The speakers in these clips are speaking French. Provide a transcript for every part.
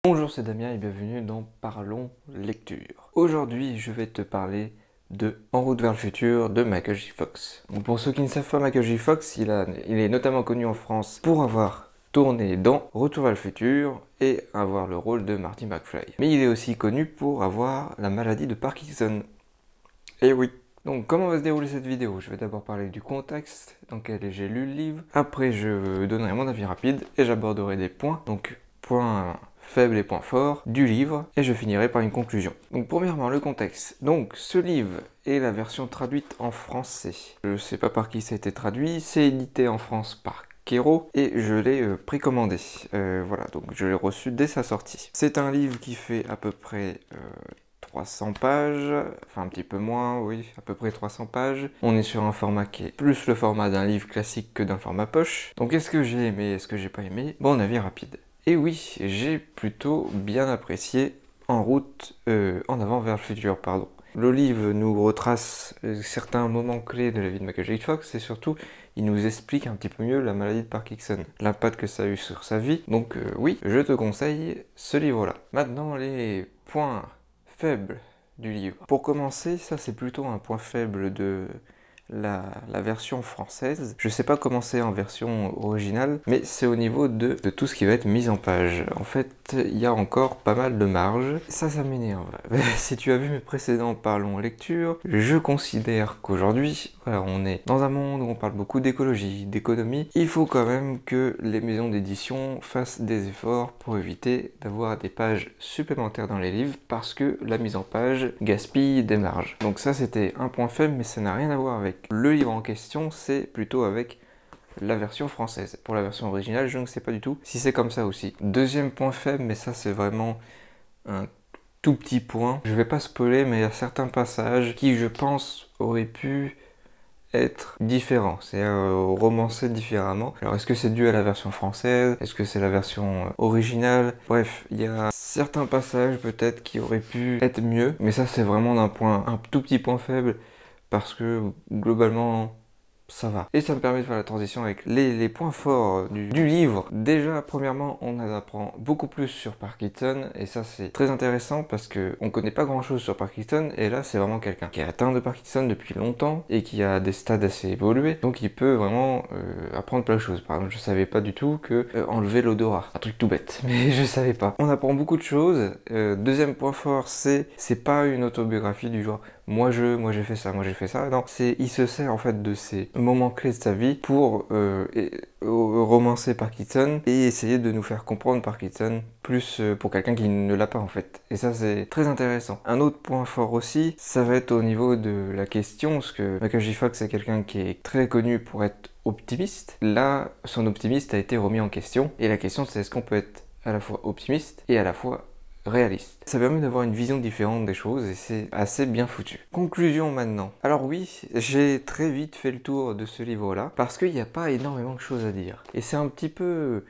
Bonjour, c'est Damien et bienvenue dans Parlons Lecture. Aujourd'hui, je vais te parler de En route vers le futur de Michael J. Fox. Donc, pour ceux qui ne savent pas, Michael J. Fox, il est notamment connu en France pour avoir tourné dans Retour vers le futur et avoir le rôle de Marty McFly. Mais il est aussi connu pour avoir la maladie de Parkinson. Et oui. Donc comment va se dérouler cette vidéo? Je vais d'abord parler du contexte dans lequel j'ai lu le livre. Après, je donnerai mon avis rapide et j'aborderai des points. Donc points faibles et points forts du livre, et je finirai par une conclusion. Donc premièrement, le contexte. Donc ce livre est la version traduite en français. Je ne sais pas par qui ça a été traduit, c'est édité en France par Kero, et je l'ai précommandé. Voilà, donc je l'ai reçu dès sa sortie. C'est un livre qui fait à peu près 300 pages, enfin un petit peu moins, oui, à peu près 300 pages. On est sur un format qui est plus le format d'un livre classique que d'un format poche. Donc est-ce que j'ai aimé, est-ce que j'ai pas aimé? Bon, avis rapide. Et oui, j'ai plutôt bien apprécié En avant vers le futur, pardon. Le livre nous retrace certains moments clés de la vie de Michael J. Fox et surtout, il nous explique un petit peu mieux la maladie de Parkinson, l'impact que ça a eu sur sa vie. Donc oui, je te conseille ce livre-là. Maintenant, les points faibles du livre. Pour commencer, ça c'est plutôt un point faible de la version française. Je sais pas comment c'est en version originale, mais c'est au niveau de tout ce qui va être mise en page. En fait, il y a encore pas mal de marge. Ça m'énerve. Si tu as vu mes précédents Parlons Lecture, je considère qu'aujourd'hui, voilà, on est dans un monde où on parle beaucoup d'écologie, d'économie. Il faut quand même que les maisons d'édition fassent des efforts pour éviter d'avoir des pages supplémentaires dans les livres parce que la mise en page gaspille des marges. Donc ça, c'était un point faible, mais ça n'a rien à voir avec le livre en question, c'est plutôt avec la version française. Pour la version originale, je ne sais pas du tout si c'est comme ça aussi. Deuxième point faible, mais ça c'est vraiment un tout petit point. Je vais pas spoiler, mais il y a certains passages qui, je pense, auraient pu être différents, c'est romancé différemment. Alors est-ce que c'est dû à la version française? Est-ce que c'est la version originale? Bref, il y a certains passages peut-être qui auraient pu être mieux, mais ça c'est vraiment un tout petit point faible parce que globalement ça va. Et ça me permet de faire la transition avec les points forts du livre. Déjà, premièrement, on apprend beaucoup plus sur Parkinson, et ça c'est très intéressant parce que on connaît pas grand chose sur Parkinson, et là c'est vraiment quelqu'un qui est atteint de Parkinson depuis longtemps et qui a des stades assez évolués, donc il peut vraiment apprendre plein de choses. Par exemple, je savais pas du tout que enlever l'odorat, un truc tout bête, mais je savais pas. On apprend beaucoup de choses. Deuxième point fort, c'est pas une autobiographie du genre moi j'ai fait ça, moi j'ai fait ça. Non, il se sert en fait de ces moments clés de sa vie pour romancer Parkinson et essayer de nous faire comprendre Parkinson plus pour quelqu'un qui ne l'a pas en fait. Et ça c'est très intéressant. Un autre point fort aussi, ça va être au niveau de la question, parce que Michael J. Fox c'est quelqu'un qui est très connu pour être optimiste. Là, son optimisme a été remis en question, et la question c'est est-ce qu'on peut être à la fois optimiste et à la fois réaliste. Ça permet d'avoir une vision différente des choses et c'est assez bien foutu. Conclusion maintenant. Alors oui, j'ai très vite fait le tour de ce livre-là parce qu'il n'y a pas énormément de choses à dire. Et c'est un petit peu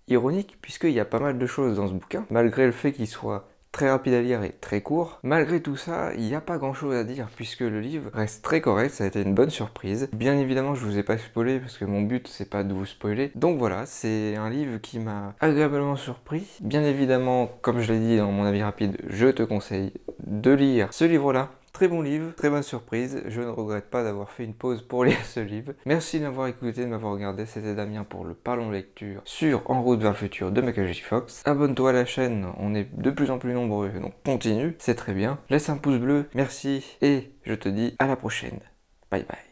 ironique puisqu'il y a pas mal de choses dans ce bouquin, malgré le fait qu'il soit très rapide à lire et très court. Malgré tout ça, il n'y a pas grand chose à dire puisque le livre reste très correct, ça a été une bonne surprise. Bien évidemment, je vous ai pas spoilé parce que mon but c'est pas de vous spoiler. Donc voilà, c'est un livre qui m'a agréablement surpris. Bien évidemment, comme je l'ai dit dans mon avis rapide, je te conseille de lire ce livre-là. Très bon livre, très bonne surprise. Je ne regrette pas d'avoir fait une pause pour lire ce livre. Merci de m'avoir écouté, de m'avoir regardé. C'était Damien pour le Parlons Lecture sur En route vers le futur de Michael J. Fox. Abonne-toi à la chaîne, on est de plus en plus nombreux, donc continue, c'est très bien. Laisse un pouce bleu, merci, et je te dis à la prochaine. Bye bye.